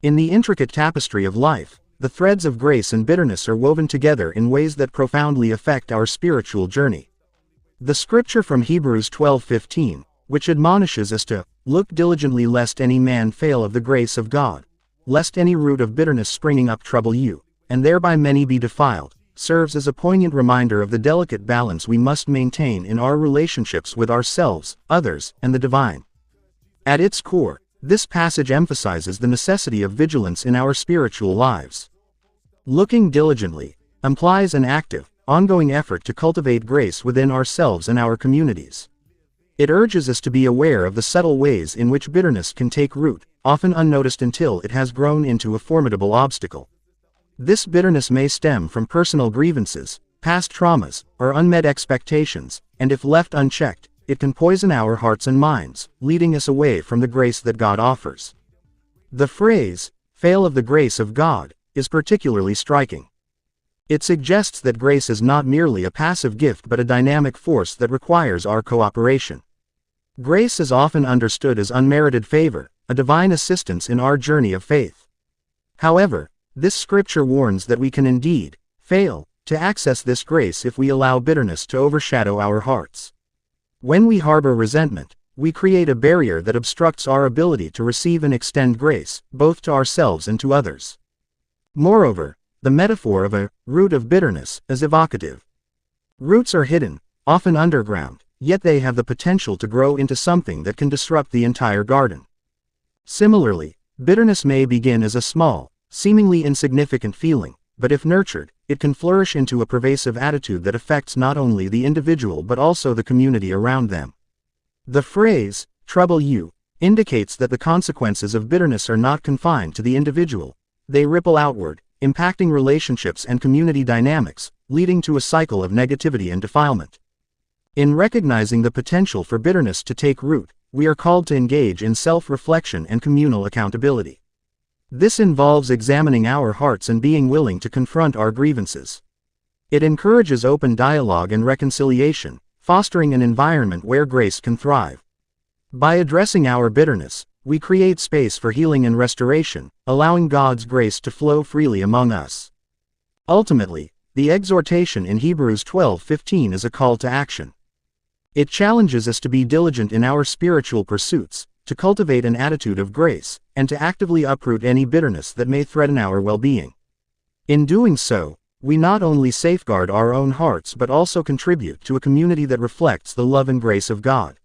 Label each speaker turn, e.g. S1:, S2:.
S1: In the intricate tapestry of life, the threads of grace and bitterness are woven together in ways that profoundly affect our spiritual journey. The scripture from Hebrews 12:15, which admonishes us to look diligently lest any man fail of the grace of God, lest any root of bitterness springing up trouble you, and thereby many be defiled, serves as a poignant reminder of the delicate balance we must maintain in our relationships with ourselves, others, and the divine. At its core, this passage emphasizes the necessity of vigilance in our spiritual lives. Looking diligently implies an active, ongoing effort to cultivate grace within ourselves and our communities. It urges us to be aware of the subtle ways in which bitterness can take root, often unnoticed until it has grown into a formidable obstacle. This bitterness may stem from personal grievances, past traumas, or unmet expectations, and if left unchecked, it can poison our hearts and minds, leading us away from the grace that God offers. The phrase, "fail of the grace of God," is particularly striking. It suggests that grace is not merely a passive gift but a dynamic force that requires our cooperation. Grace is often understood as unmerited favor, a divine assistance in our journey of faith. However, this scripture warns that we can indeed fail to access this grace if we allow bitterness to overshadow our hearts. When we harbor resentment, we create a barrier that obstructs our ability to receive and extend grace, both to ourselves and to others. Moreover, the metaphor of a root of bitterness is evocative. Roots are hidden, often underground, yet they have the potential to grow into something that can disrupt the entire garden. Similarly, bitterness may begin as a small, seemingly insignificant feeling, but if nurtured, it can flourish into a pervasive attitude that affects not only the individual but also the community around them. The phrase, "trouble you," indicates that the consequences of bitterness are not confined to the individual. They ripple outward, impacting relationships and community dynamics, leading to a cycle of negativity and defilement. In recognizing the potential for bitterness to take root, we are called to engage in self-reflection and communal accountability. This involves examining our hearts and being willing to confront our grievances. It encourages open dialogue and reconciliation, fostering an environment where grace can thrive. By addressing our bitterness, we create space for healing and restoration, allowing God's grace to flow freely among us. Ultimately, the exhortation in Hebrews 12:15 is a call to action. It challenges us to be diligent in our spiritual pursuits, to cultivate an attitude of grace, and to actively uproot any bitterness that may threaten our well-being. In doing so, we not only safeguard our own hearts but also contribute to a community that reflects the love and grace of God.